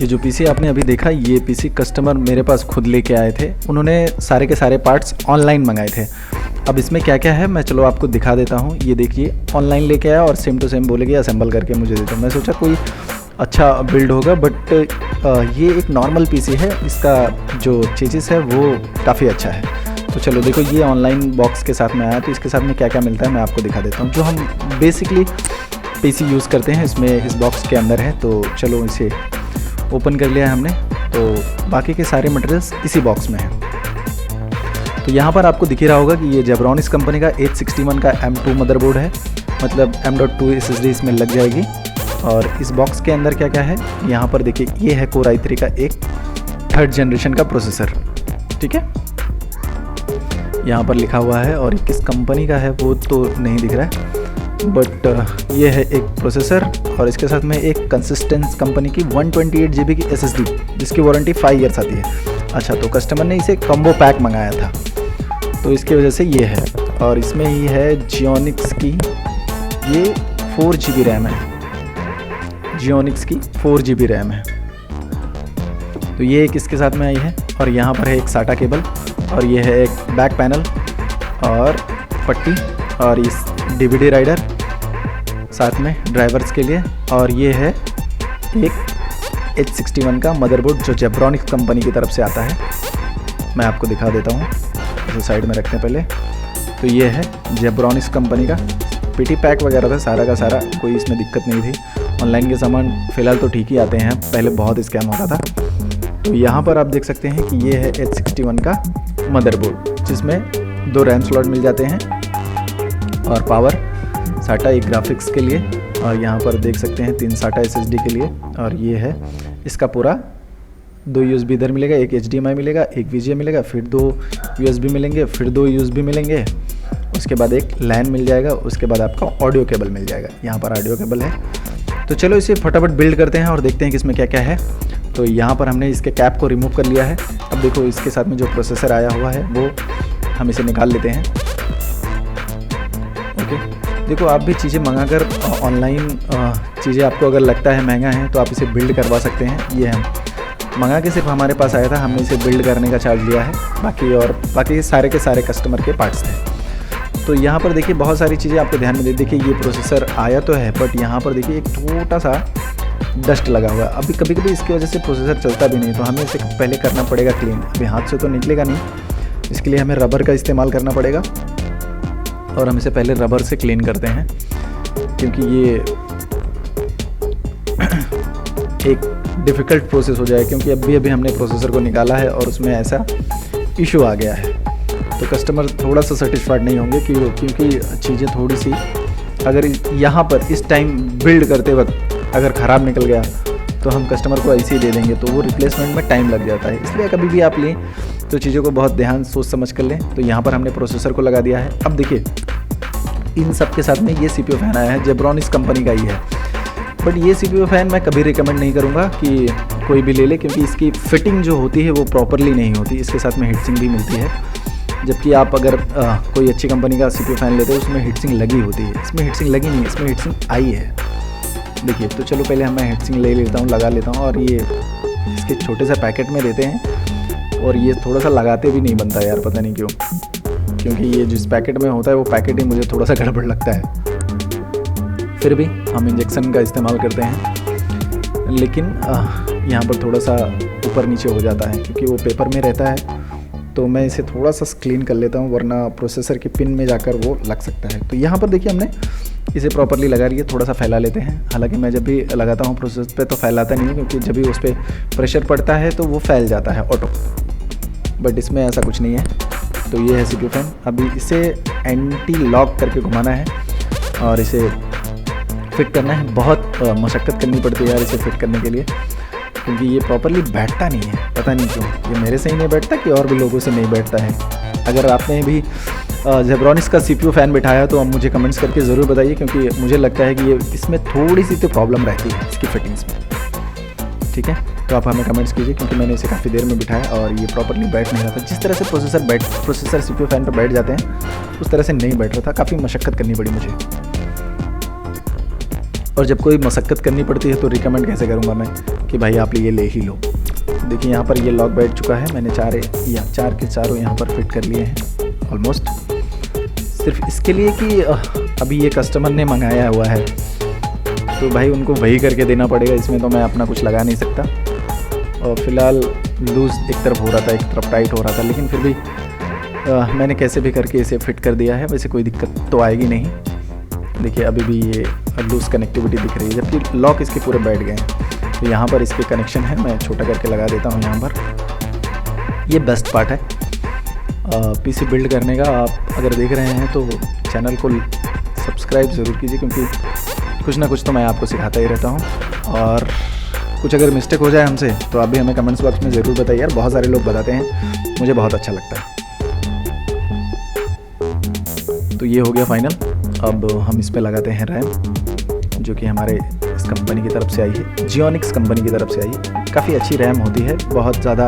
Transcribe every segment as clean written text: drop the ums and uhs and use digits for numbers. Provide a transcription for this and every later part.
ये जो पीसी आपने अभी देखा, ये पीसी कस्टमर मेरे पास खुद लेके आए थे। उन्होंने सारे के सारे पार्ट्स ऑनलाइन मंगाए थे। अब इसमें क्या क्या है मैं चलो आपको दिखा देता हूँ। ये देखिए ऑनलाइन लेके आया और सेम टू सेम बोलेगी असेंबल करके मुझे दे दो। मैं सोचा कोई अच्छा बिल्ड होगा, बट ये एक नॉर्मल पीसी है। इसका जो चीज़ है वो काफ़ी अच्छा है। तो चलो देखो, ये ऑनलाइन बॉक्स के साथ में आया, तो इसके साथ में क्या क्या मिलता है मैं आपको दिखा देता हूँ। जो हम बेसिकली पीसी यूज़ करते हैं इसमें इस बॉक्स के अंदर है। तो चलो इसे ओपन कर लिया है हमने। तो बाकी के सारे मटेरियल्स इसी बॉक्स में हैं। तो यहाँ पर आपको दिख ही रहा होगा कि ये जेब्रॉनिक्स कंपनी का 861 का M2 मदरबोर्ड है, मतलब M.2 SSD इसमें लग जाएगी। और इस बॉक्स के अंदर क्या क्या है यहाँ पर देखिए, ये है Core i3 का एक 3rd जनरेशन का प्रोसेसर, ठीक है, यहाँ पर लिखा हुआ है। और किस कंपनी का है वो तो नहीं दिख रहा है, बट ये है एक प्रोसेसर। और इसके साथ में एक कंसिस्टेंस कंपनी की 128 GB की SSD, जिसकी वारंटी 5 ईयर्स आती है। अच्छा, तो कस्टमर ने इसे कॉम्बो पैक मंगाया था, तो इसकी वजह से ये है। और इसमें ही है जियोनिक्स की ये 4 GB रैम है, जियोनिक्स की 4 GB रैम है। तो ये एक इसके साथ में आई है। और यहाँ पर है एक SATA केबल, और ये है एक बैक पैनल और पट्टी, और इस DVD राइडर साथ में ड्राइवर्स के लिए। और ये है एक H61 का मदरबोर्ड जो जेब्रॉनिक्स कंपनी की तरफ से आता है। मैं आपको दिखा देता हूँ, इसे साइड में रखते हैं पहले। तो ये है जेब्रॉनिक्स कंपनी का PT पैक वगैरह था सारा का सारा, कोई इसमें दिक्कत नहीं थी। ऑनलाइन के सामान फ़िलहाल तो ठीक ही आते हैं, पहले बहुत स्कैम होता था। तो यहाँ पर आप देख सकते हैं कि ये है H61 का मदरबोर्ड, जिसमें 2 रैम स्लॉट मिल जाते हैं और पावर SATA एक ग्राफिक्स के लिए, और यहाँ पर देख सकते हैं 3 SATA SSD के लिए। और ये है इसका पूरा 2 USB इधर मिलेगा, एक HDMI मिलेगा, एक VGA मिलेगा, फिर 2 USB मिलेंगे, फिर 2 USB मिलेंगे, उसके बाद एक LAN मिल जाएगा, उसके बाद आपका ऑडियो केबल मिल जाएगा। यहाँ पर ऑडियो केबल है। तो चलो इसे फटाफट बिल्ड करते हैं और देखते हैं कि इसमें क्या क्या है। तो यहाँ पर हमने इसके कैप को रिमूव कर लिया है। अब देखो इसके साथ में जो प्रोसेसर आया हुआ है वो हम इसे निकाल लेते हैं। ओके, देखो आप भी चीज़ें मंगाकर ऑनलाइन चीज़ें आपको अगर लगता है महंगा है तो आप इसे बिल्ड करवा सकते हैं। ये हम मंगा के सिर्फ हमारे पास आया था, हमने इसे बिल्ड करने का चार्ज लिया है, बाकी सारे के सारे कस्टमर के पार्ट्स थे। तो यहाँ पर देखिए बहुत सारी चीज़ें आपको ध्यान में दे, देखिए ये प्रोसेसर आया तो है, बट यहाँ पर देखिए एक छोटा सा डस्ट लगा हुआ है। अभी कभी कभी इसकी वजह से प्रोसेसर चलता भी नहीं, तो हमें इसे पहले करना पड़ेगा क्लीन। अभी हाथ से तो निकलेगा नहीं, इसके लिए हमें रबर का इस्तेमाल करना पड़ेगा। और हम इसे पहले रबर से क्लीन करते हैं, क्योंकि ये एक डिफ़िकल्ट प्रोसेस हो जाए, क्योंकि अभी हमने प्रोसेसर को निकाला है और उसमें ऐसा इशू आ गया है। तो कस्टमर थोड़ा सा सेटिस्फाइड नहीं होंगे क्योंकि चीज़ें थोड़ी सी अगर यहाँ पर इस टाइम बिल्ड करते वक्त अगर ख़राब निकल गया तो हम कस्टमर को ऐसे ही दे देंगे, तो वो रिप्लेसमेंट में टाइम लग जाता है। इसलिए कभी भी आप लें तो चीज़ों को बहुत ध्यान सोच समझ कर लें। तो यहाँ पर हमने प्रोसेसर को लगा दिया है। अब देखिए इन सब के साथ में ये CPU फ़ैन आया है, जेब्रॉनिक्स कंपनी का ही है, बट ये CPU फ़ैन मैं कभी रिकमेंड नहीं करूँगा कि कोई भी ले ले, क्योंकि इसकी फिटिंग जो होती है वो प्रॉपरली नहीं होती। इसके साथ में हीटसिंक भी मिलती है, जबकि आप अगर कोई अच्छी कंपनी का CPU फ़ैन लेते हो उसमें हीटसिंक लगी होती है। इसमें हीटसिंक लगी नहीं है, इसमें हीटसिंक आई है। देखिए, तो चलो पहले मैं हीटसिंक ले लेता हूँ, लगा लेता हूँ। और ये इसके छोटे से पैकेट में देते हैं, और ये थोड़ा सा लगाते भी नहीं बनता यार, पता नहीं क्यों, क्योंकि ये जिस पैकेट में होता है वो पैकेट ही मुझे थोड़ा सा गड़बड़ लगता है। फिर भी हम इंजेक्शन का इस्तेमाल करते हैं, लेकिन यहाँ पर थोड़ा सा ऊपर नीचे हो जाता है क्योंकि वो पेपर में रहता है। तो मैं इसे थोड़ा सा क्लीन कर लेता हूँ, वरना प्रोसेसर की पिन में जाकर वो लग सकता है। तो यहाँ पर देखिए हमने इसे प्रॉपरली लगा रही है, थोड़ा सा फैला लेते हैं। हालांकि मैं जब भी लगाता हूँ प्रोसेसर पे तो फैलाता नहीं है, क्योंकि जब भी उस पर प्रेशर पड़ता है तो वो फैल जाता है ऑटो, बट इसमें ऐसा कुछ नहीं है। तो ये है CPU फ़ैन। अभी इसे एंटी लॉक करके घुमाना है और इसे फिट करना है। बहुत मशक्क़त करनी पड़ती है यार इसे फिट करने के लिए, क्योंकि ये प्रॉपरली बैठता नहीं है, पता नहीं क्यों। ये मेरे से ही नहीं बैठता कि और भी लोगों से नहीं बैठता है। अगर आपने भी जेब्रॉनिक्स का CPU फ़ैन बिठाया तो आप मुझे कमेंट्स करके ज़रूर बताइए, क्योंकि मुझे लगता है कि ये इसमें थोड़ी सी तो प्रॉब्लम रहती है इसकी फिटिंग्स में। ठीक है, तो आप हमें कमेंट्स कीजिए, क्योंकि मैंने इसे काफ़ी देर में बिठाया और ये प्रॉपरली बैठ नहीं रहा था। जिस तरह से प्रोसेसर CPU फ़ैन पर बैठ जाते हैं उस तरह से नहीं बैठ रहा था, काफ़ी मशक्क़त करनी पड़ी मुझे। और जब कोई मशक्क़त करनी पड़ती है तो रिकमेंड कैसे करूँगा मैं कि भाई आप ये ले ही लो। देखिए यहाँ पर ये लॉक बैठ चुका है, मैंने चार के चारों यहाँ पर फिट कर लिए हैं ऑलमोस्ट, सिर्फ इसके लिए कि अभी ये कस्टमर ने मंगाया हुआ है तो भाई उनको वही करके देना पड़ेगा, इसमें तो मैं अपना कुछ लगा नहीं सकता। और फिलहाल लूज़ एक तरफ हो रहा था, एक तरफ टाइट हो रहा था, लेकिन फिर भी मैंने कैसे भी करके इसे फिट कर दिया है। वैसे कोई दिक्कत तो आएगी नहीं। देखिए अभी भी ये लूज़ कनेक्टिविटी दिख रही है, जबकि लॉक इसके पूरे बैठ गए हैं। तो यहाँ पर इसके कनेक्शन है, मैं छोटा करके लगा देता हूँ यहाँ पर। ये बेस्ट पार्ट है पीसी बिल्ड करने का। आप अगर देख रहे हैं तो चैनल को सब्सक्राइब ज़रूर कीजिए, क्योंकि कुछ ना कुछ तो मैं आपको सिखाता ही रहता हूँ। और कुछ अगर मिस्टेक हो जाए हमसे तो आप भी हमें कमेंट्स बॉक्स में ज़रूर बताइए यार, बहुत सारे लोग बताते हैं, मुझे बहुत अच्छा लगता है। तो ये हो गया फाइनल। अब हम इस पे लगाते हैं रैम, जो कि हमारे इस कंपनी की तरफ से आई है, जियोनिक्स कंपनी की तरफ से आई है। काफ़ी अच्छी रैम होती है, बहुत ज़्यादा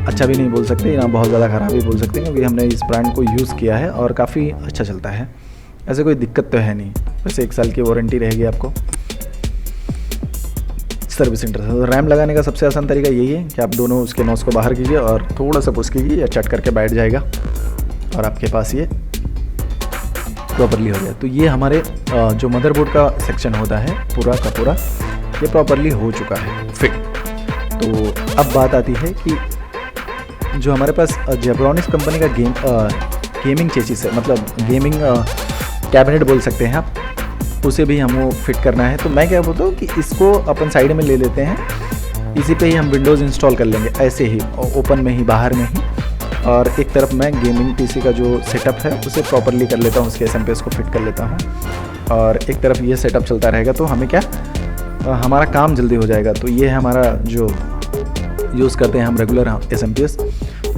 अच्छा भी नहीं बोल सकते ना बहुत ज़्यादा ख़राब भी बोल सकते हैं, क्योंकि हमने इस ब्रांड को यूज़ किया है और काफ़ी अच्छा चलता है। ऐसे कोई दिक्कत तो है नहीं। वैसे 1 साल की वारंटी रहेगी आपको सर्विस सेंटर से। तो रैम लगाने का सबसे आसान तरीका यही है कि आप दोनों उसके नॉस को बाहर कीजिए और थोड़ा सा पुश कीजिए, या चट करके बैठ जाएगा और आपके पास ये प्रॉपरली हो गया। तो ये हमारे जो मदरबोर्ड का सेक्शन होता है पूरा का पूरा ये प्रॉपरली हो चुका है फिट। तो अब बात आती है कि जो हमारे पास जेब्रॉनिक्स कंपनी का गेमिंग चेसिस है, मतलब गेमिंग कैबिनेट बोल सकते हैं आप, उसे भी हमको फिट करना है। तो मैं क्या बोलता हूँ कि इसको अपन साइड में ले लेते हैं, इसी पे ही हम विंडोज़ इंस्टॉल कर लेंगे, ऐसे ही ओपन में ही, बाहर में ही। और एक तरफ मैं गेमिंग पीसी का जो सेटअप है उसे प्रॉपरली कर लेता हूँ, उसके एसएमपीएस को फिट कर लेता हूँ, और एक तरफ ये सेटअप चलता रहेगा। तो हमें क्या हमारा काम जल्दी हो जाएगा। तो ये है हमारा जो यूज़ करते हैं हम रेगुलर एसएमपीएस,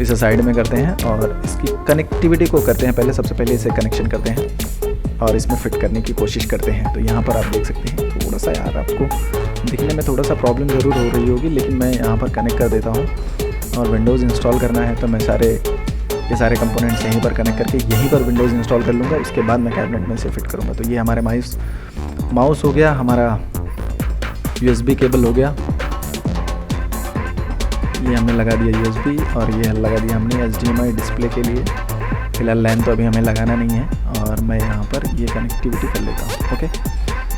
इसे साइड में करते हैं और इसकी कनेक्टिविटी को करते हैं। सबसे पहले इसे कनेक्शन करते हैं और इसमें फिट करने की कोशिश करते हैं। तो यहाँ पर आप देख सकते हैं थोड़ा सा यार आपको दिखने में थोड़ा सा प्रॉब्लम ज़रूर हो रही होगी, लेकिन मैं यहाँ पर कनेक्ट कर देता हूँ। और विंडोज़ इंस्टॉल करना है तो मैं ये सारे कंपोनेंट्स यहीं पर कनेक्ट करके यहीं पर विंडोज़ इंस्टॉल कर लूँगा। उसके बाद मैं कैबिनेट में से फिट करूँगा। तो ये हमारे माउस हो गया, हमारा USB केबल हो गया, ये हमने लगा दिया USB, और ये लगा दिया हमने HDMI डिस्प्ले के लिए। फिलहाल लैन तो अभी हमें लगाना नहीं है, और मैं यहाँ पर ये कनेक्टिविटी कर लेता हूँ। ओके,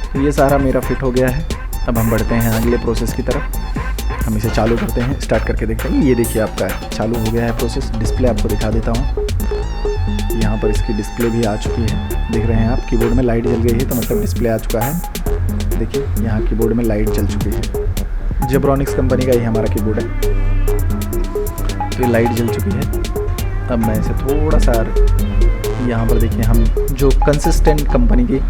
तो ये सारा मेरा फिट हो गया है। अब हम बढ़ते हैं अगले प्रोसेस की तरफ। हम इसे चालू करते हैं, स्टार्ट करके देखते हैं। ये देखिए आपका चालू हो गया है प्रोसेस। डिस्प्ले आपको दिखा देता हूँ, यहाँ पर इसकी डिस्प्ले भी आ चुकी है, देख रहे हैं आप। कीबोर्ड में लाइट जल गई है, तो मतलब डिस्प्ले आ चुका है। देखिए यहाँ कीबोर्ड में लाइट जल चुकी है। जेब्रॉनिक्स कंपनी का ही हमारा कीबोर्ड है, तो ये लाइट जल चुकी है। अब मैं इसे थोड़ा सा यहाँ पर देखिए, हम जो कंसिस्टेंट कंपनी की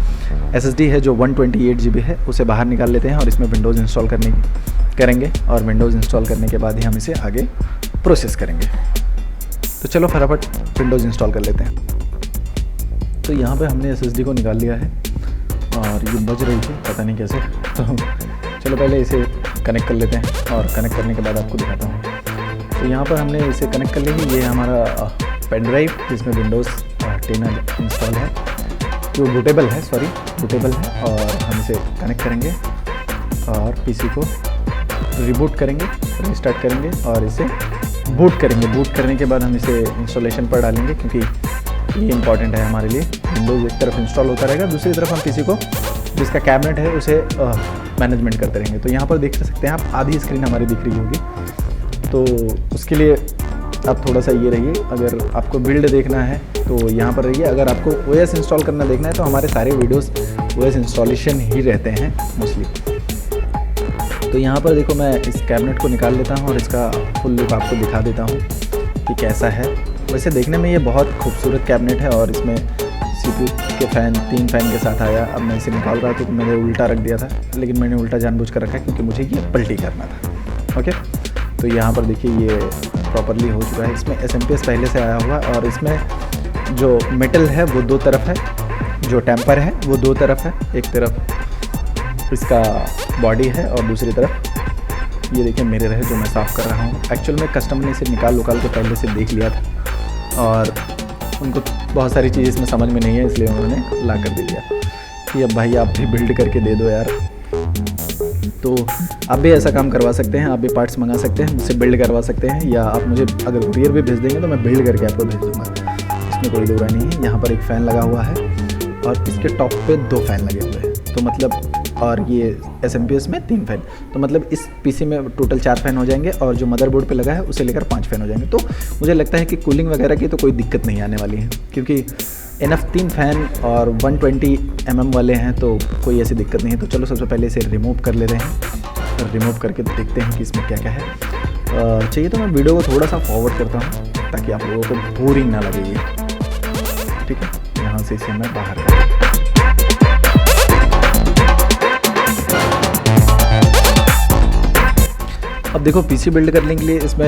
SSD है जो 128 GB है उसे बाहर निकाल लेते हैं और इसमें विंडोज़ इंस्टॉल करेंगे। और विंडोज़ इंस्टॉल करने के बाद ही हम इसे आगे प्रोसेस करेंगे। तो चलो फटाफट विंडोज़ इंस्टॉल कर लेते हैं। तो यहाँ पे हमने SSD को निकाल लिया है और ये बज रही थी, पता नहीं कैसे। तो चलो पहले इसे कनेक्ट कर लेते हैं और कनेक्ट करने के बाद आपको दिखाता हूँ। तो यहाँ पर हमने इसे कनेक्ट कर लिया। ये हमारा पेन ड्राइव जिसमें विंडोज़ 10 इंस्टॉल है, जो बूटेबल है, और हम इसे कनेक्ट करेंगे और पीसी को रिबूट करेंगे, रिस्टार्ट करेंगे और इसे बूट करेंगे। बूट करने के बाद हम इसे इंस्टॉलेशन पर डालेंगे, क्योंकि ये इंपॉर्टेंट है हमारे लिए। विंडोज़ एक तरफ इंस्टॉल होता रहेगा, दूसरी तरफ हम पीसी को जिसका कैबिनेट है उसे मैनेजमेंट करते रहेंगे। तो यहाँ पर देख सकते हैं आप, आधी स्क्रीन हमारी दिख रही होगी। तो उसके लिए आप थोड़ा सा ये रहिए। अगर आपको बिल्ड देखना है तो यहाँ पर रहिए। अगर आपको OS इंस्टॉल करना देखना है तो हमारे सारे वीडियोस OS इंस्टॉलेशन ही रहते हैं मोस्टली। तो यहाँ पर देखो, मैं इस कैबिनेट को निकाल लेता हूँ और इसका फुल लुक आपको दिखा देता हूँ कि कैसा है। वैसे देखने में ये बहुत खूबसूरत कैबिनेट है और इसमें CPU के फ़ैन 3 फ़ैन के साथ आया। अब मैं इसे निकाल रहा था तो मैंने उल्टा रख दिया था, लेकिन मैंने उल्टा जानबूझ कर रखा क्योंकि मुझे ये पलटी करना था। ओके, तो यहाँ पर देखिए ये प्रॉपरली हो चुका है। इसमें SMPS पहले से आया हुआ है और इसमें जो मेटल है वो 2 तरफ है, जो टेम्पर है वो 2 तरफ है। एक तरफ इसका बॉडी है और दूसरी तरफ ये देखिए मिरर है जो मैं साफ़ कर रहा हूँ। एक्चुअल में कस्टमर ने इसे निकाल के पहले से देख लिया था और उनको बहुत सारी चीज़ इसमें समझ में नहीं है, इसलिए उन्होंने ला कर दे दिया कि अब भाई आप भी बिल्ड करके दे दो यार। तो आप भी ऐसा काम करवा सकते हैं, आप भी पार्ट्स मंगा सकते हैं, मुझसे बिल्ड करवा सकते हैं, या आप मुझे अगर कुरियर भी भेज देंगे तो मैं बिल्ड करके आपको भेज दूँगा, इसमें कोई दो राय नहीं है। यहाँ पर एक फ़ैन लगा हुआ है और इसके टॉप पे 2 फ़ैन लगे हुए हैं, तो मतलब और ये SMPS में 3 फ़ैन, तो मतलब इस PC में टोटल 4 फ़ैन हो जाएंगे और जो मदरबोर्ड पे लगा है उसे लेकर 5 फ़ैन हो जाएंगे। तो मुझे लगता है कि कूलिंग वगैरह की तो कोई दिक्कत नहीं आने वाली है, क्योंकि इनफ 3 फ़ैन और 120 mm वाले हैं, तो कोई ऐसी दिक्कत नहीं है। तो चलो सबसे पहले इसे रिमूव कर लेते हैं, रिमूव करके देखते हैं कि इसमें क्या क्या है। चाहिए तो मैं वीडियो को थोड़ा सा फॉरवर्ड करता हूँ ताकि आप लोगों को बोरिंग ना लगे ये, ठीक है। यहाँ से इसे मैं बाहर कर, अब देखो PC बिल्ड करने के लिए इसमें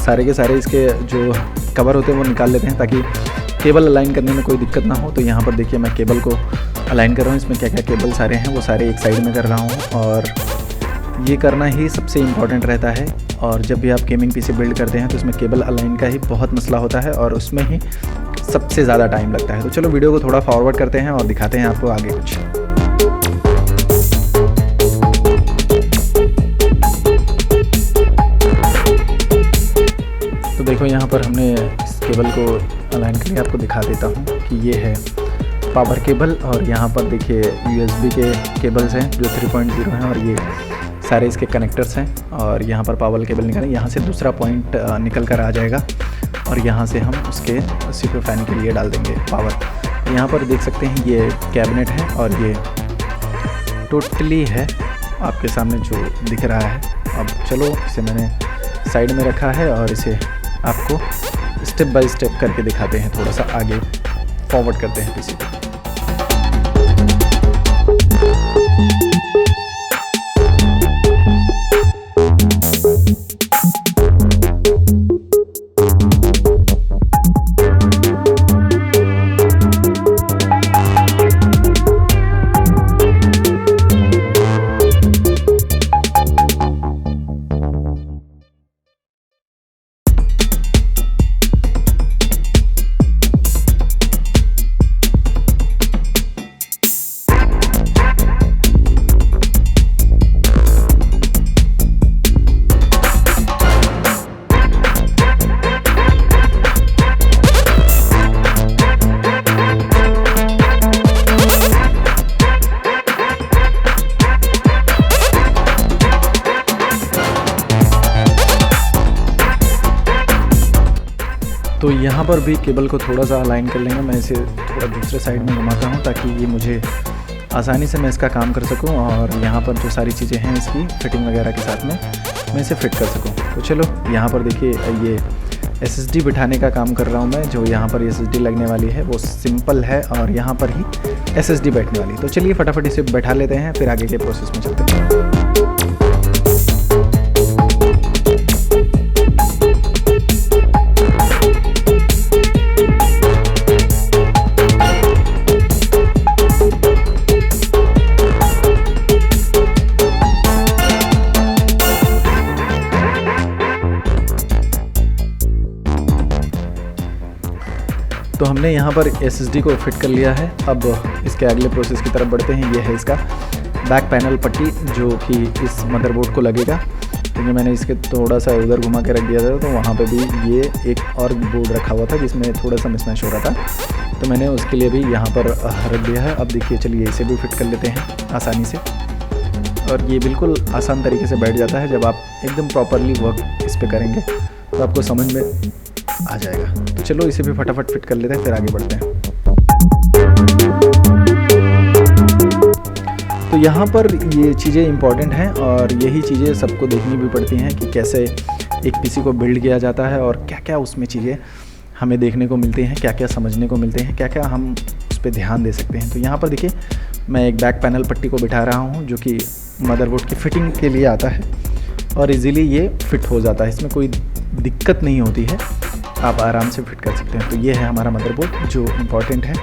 सारे के सारे इसके जो कवर होते हैं वो निकाल लेते हैं ताकि केबल अलाइन करने में कोई दिक्कत ना हो। तो यहाँ पर देखिए मैं केबल को अलाइन कर रहा हूँ, इसमें क्या क्या केबल सारे हैं वो सारे एक साइड में कर रहा हूँ, और ये करना ही सबसे इम्पॉर्टेंट रहता है। और जब भी आप गेमिंग PC बिल्ड करते हैं तो इसमें केबल अलाइन का ही बहुत मसला होता है और उसमें ही सबसे ज़्यादा टाइम लगता है। तो चलो वीडियो को थोड़ा फॉरवर्ड करते हैं और दिखाते हैं आपको आगे कुछ। तो देखो यहाँ पर हमने इस केबल को अलाइन करके आपको दिखा देता हूँ कि ये है पावर केबल, और यहाँ पर देखिए USB के केबल्स हैं जो 3.0 हैं, और ये सारे इसके कनेक्टर्स हैं। और यहाँ पर पावर केबल निकालें, यहाँ से दूसरा पॉइंट निकल कर आ जाएगा और यहाँ से हम उसके सीपीयू फैन के लिए डाल देंगे पावर। यहाँ पर देख सकते हैं ये कैबिनेट है और ये टोटली है आपके सामने जो दिख रहा है। अब चलो इसे मैंने साइड में रखा है और इसे आपको स्टेप बाय स्टेप करके दिखाते हैं, थोड़ा सा आगे फॉरवर्ड करते हैं PC को। तो यहाँ पर भी केबल को थोड़ा सा अलाइन कर लेंगे, मैं इसे थोड़ा दूसरे साइड में घुमाता हूँ ताकि ये मुझे आसानी से मैं इसका काम कर सकूँ, और यहाँ पर जो सारी चीज़ें हैं इसकी फिटिंग वगैरह के साथ में मैं इसे फिट कर सकूँ। तो चलो यहाँ पर देखिए ये SSD बिठाने का काम कर रहा हूँ मैं, जो यहाँ पर SSD लगने वाली है वो सिंपल है और यहाँ पर ही SSD बैठने वाली। तो चलिए फटाफट इसे बैठा लेते हैं, फिर आगे के प्रोसेस में चलते हैं। तो हमने यहाँ पर SSD को फिट कर लिया है। अब इसके अगले प्रोसेस की तरफ बढ़ते हैं। ये है इसका बैक पैनल पट्टी जो कि इस मदरबोर्ड को लगेगा, क्योंकि मैंने इसके थोड़ा सा उधर घुमा के रख दिया था, तो वहाँ पे भी ये एक और बोर्ड रखा हुआ था जिसमें थोड़ा सा मिसमैच हो रहा था, तो मैंने उसके लिए भी यहाँ पर रख दिया है। अब देखिए चलिए इसे भी फिट कर लेते हैं आसानी से, और ये बिल्कुल आसान तरीके से बैठ जाता है। जब आप एकदम प्रॉपरली वर्क इस पर करेंगे तो आपको समझ में आ जाएगा। तो चलो इसे भी फटाफट फिट कर लेते हैं, फिर आगे बढ़ते हैं। तो यहाँ पर ये चीज़ें इंपॉर्टेंट हैं और यही चीज़ें सबको देखनी भी पड़ती हैं कि कैसे एक PC को बिल्ड किया जाता है और क्या क्या उसमें चीज़ें हमें देखने को मिलती हैं, क्या क्या समझने को मिलते हैं, क्या क्या हम उस पर ध्यान दे सकते हैं। तो यहाँ पर देखिए मैं एक बैक पैनल पट्टी को बिठा रहा हूँ जो कि मदरबोर्ड की फ़िटिंग के लिए आता है और इजीली ये फिट हो जाता है, इसमें कोई दिक्कत नहीं होती है, आप आराम से फिट कर सकते हैं। तो ये है हमारा मदरबोर्ड जो इम्पॉर्टेंट है।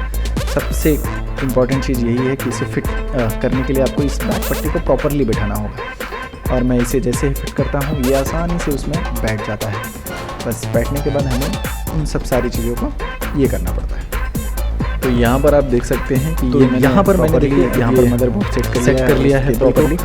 सबसे इम्पॉर्टेंट चीज़ यही है कि इसे फिट करने के लिए आपको इस बैक पट्टी को प्रॉपरली बिठाना होगा, और मैं इसे जैसे ही फिट करता हूँ ये आसानी से उसमें बैठ जाता है। बस बैठने के बाद हमें उन सब सारी चीज़ों को ये करना पड़ता है। तो यहाँ पर आप देख सकते हैं कि तो ये यहाँ पर मैंने देखिए यहाँ पर मदरबोर्ड सेट कर लिया है प्रॉपरली,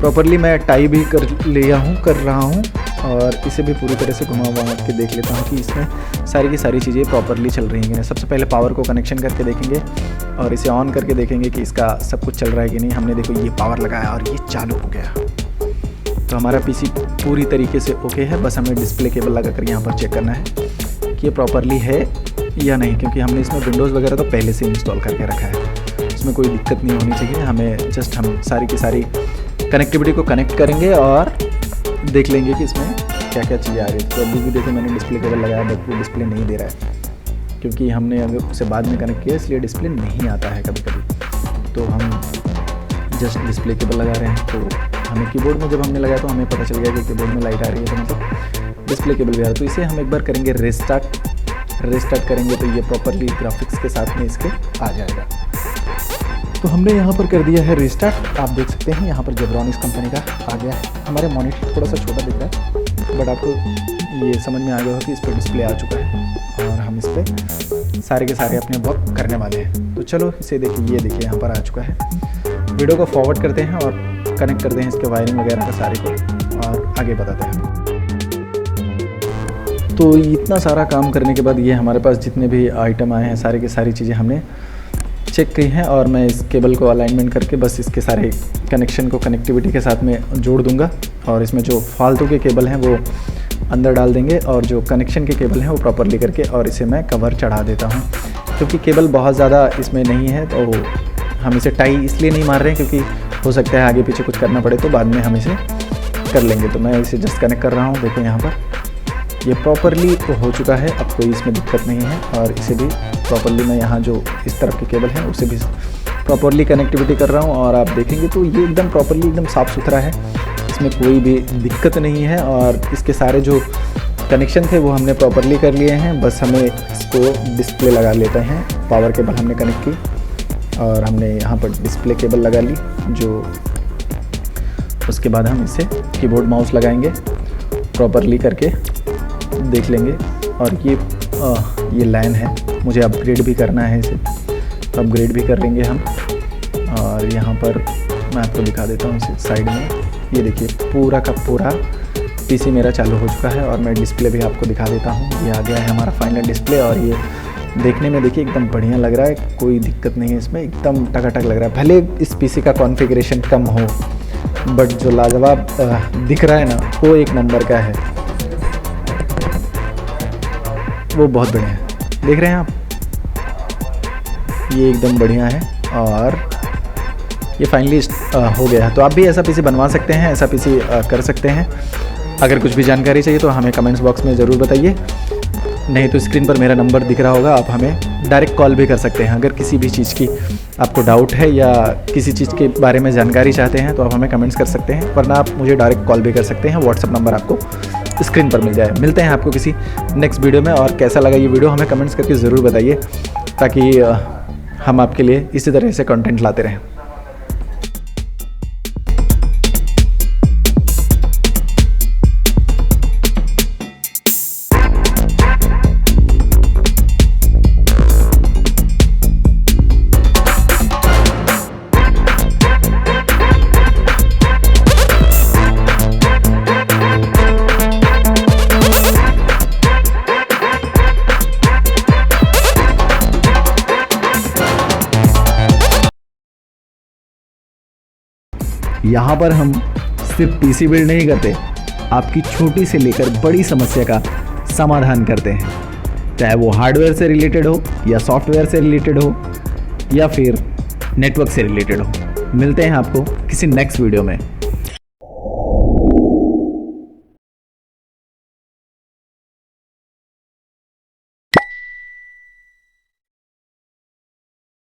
प्रॉपरली मैं टाई भी कर रहा हूँ और इसे भी पूरी तरह से घुमा के देख लेता हूँ कि इसमें सारी की सारी चीज़ें प्रॉपरली चल रही हैं। सबसे पहले पावर को कनेक्शन करके देखेंगे और इसे ऑन करके देखेंगे कि इसका सब कुछ चल रहा है कि नहीं। हमने देखो ये पावर लगाया और ये चालू हो गया, तो हमारा पीसी पूरी तरीके से ओके है। बस हमें डिस्प्ले केबल लगा कर यहाँ पर चेक करना है कि ये प्रॉपरली है या नहीं, क्योंकि हमने इसमें विंडोज़ वगैरह तो पहले से इंस्टॉल करके रखा है, इसमें कोई दिक्कत नहीं होनी चाहिए। हमें जस्ट हम सारी की सारी कनेक्टिविटी को कनेक्ट करेंगे और देख लेंगे कि इसमें क्या क्या चीज़ें आ रही है। तो अभी भी देखिए मैंने डिस्प्ले केबल लगाया बट वो डिस्प्ले नहीं दे रहा है, क्योंकि हमने अगर उसे बाद में कनेक्ट किया इसलिए डिस्प्ले नहीं आता है कभी कभी। तो हम जस्ट डिस्प्ले केबल लगा रहे हैं, तो हमें कीबोर्ड में जब हमने लगाया तो हमें पता चल गया कि कीबोर्ड में लाइट आ रही है, तो मतलब डिस्प्ले केबल भी आ रहा है। तो इसे हम एक बार करेंगे रिस्टार्ट करेंगे तो ये प्रॉपरली ग्राफिक्स के साथ में इसके आ जाएगा। तो हमने यहाँ पर कर दिया है रिस्टार्ट। आप देख सकते हैं यहाँ पर जेब्रॉनिक्स कंपनी का आ गया है। हमारे मॉनिटर थोड़ा सा छोटा दिख रहा है बट आपको ये समझ में आ गया हो कि इस पर डिस्प्ले आ चुका है और हम इस पर सारे के सारे अपने वर्क करने वाले हैं। तो चलो इसे देखिए, ये देखिए यहाँ पर आ चुका है। वीडियो को फॉरवर्ड करते हैं और कनेक्ट करते हैं इसके वायरिंग वगैरह का सारे को और आगे बताते हैं। तो इतना सारा काम करने के बाद ये हमारे पास जितने भी आइटम आए हैं सारी की सारी चीज़ें हमने चेक की हैं और मैं इस केबल को अलाइनमेंट करके बस इसके सारे कनेक्शन को कनेक्टिविटी के साथ में जोड़ दूंगा और इसमें जो फालतू के केबल हैं वो अंदर डाल देंगे और जो कनेक्शन के केबल हैं वो प्रॉपरली करके और इसे मैं कवर चढ़ा देता हूँ। क्योंकि केबल बहुत ज़्यादा इसमें नहीं है तो हम इसे टाई इसलिए नहीं मार रहे हैं क्योंकि हो सकता है आगे पीछे कुछ करना पड़े, तो बाद में हम इसे कर लेंगे। तो मैं इसे जस्ट कनेक्ट कर रहा हूँ। देखो यहाँ पर ये प्रॉपरली हो चुका है, अब कोई इसमें दिक्कत नहीं है। और इसे भी प्रॉपरली मैं यहाँ जो इस तरफ के केबल हैं उसे भी प्रॉपरली कनेक्टिविटी कर रहा हूँ और आप देखेंगे तो ये एकदम प्रॉपरली एकदम साफ़ सुथरा है, इसमें कोई भी दिक्कत नहीं है। और इसके सारे जो कनेक्शन थे वो हमने प्रॉपरली कर लिए हैं। बस हमें इसको डिस्प्ले लगा लेते हैं। पावर केबल हमने कनेक्ट की और हमने यहाँ पर डिस्प्ले केबल लगा ली, जो उसके बाद हम इसे कीबोर्ड माउस लगाएंगे प्रॉपरली करके देख लेंगे। और ये लाइन है, मुझे अपग्रेड भी करना है, इसे अपग्रेड भी कर लेंगे हम। और यहाँ पर मैं आपको दिखा देता हूँ इसे साइड में। ये देखिए पूरा का पूरा पीसी मेरा चालू हो चुका है और मैं डिस्प्ले भी आपको दिखा देता हूँ। ये आ गया है हमारा फाइनल डिस्प्ले और ये देखने में देखिए एकदम बढ़िया लग रहा है, कोई दिक्कत नहीं है इसमें, एकदम टकाटक लग रहा है। भले इस पीसी का कॉन्फ़िगरेशन कम हो बट जो लाजवाब दिख रहा है ना वो एक नंबर का है, वो बहुत बढ़िया है। देख रहे हैं आप, ये एकदम बढ़िया है और ये फाइनली हो गया है। तो आप भी ऐसा पीसी बनवा सकते हैं, ऐसा पीसी कर सकते हैं। अगर कुछ भी जानकारी चाहिए तो हमें कमेंट्स बॉक्स में ज़रूर बताइए, नहीं तो स्क्रीन पर मेरा नंबर दिख रहा होगा, आप हमें डायरेक्ट कॉल भी कर सकते हैं। अगर किसी भी चीज़ की आपको डाउट है या किसी चीज़ के बारे में जानकारी चाहते हैं तो आप हमें कमेंट्स कर सकते हैं, वरना आप मुझे डायरेक्ट कॉल भी कर सकते हैं। व्हाट्सअप नंबर आपको स्क्रीन पर मिल जाए। मिलते हैं आपको किसी नेक्स्ट वीडियो में। और कैसा लगा ये वीडियो हमें कमेंट्स करके ज़रूर बताइए, ताकि हम आपके लिए इसी तरह से कंटेंट लाते रहें। यहाँ पर हम सिर्फ पीसी बिल्ड नहीं करते, आपकी छोटी से लेकर बड़ी समस्या का समाधान करते हैं, चाहे वो हार्डवेयर से रिलेटेड हो या सॉफ्टवेयर से रिलेटेड हो या फिर नेटवर्क से रिलेटेड हो। मिलते हैं आपको किसी नेक्स्ट वीडियो में।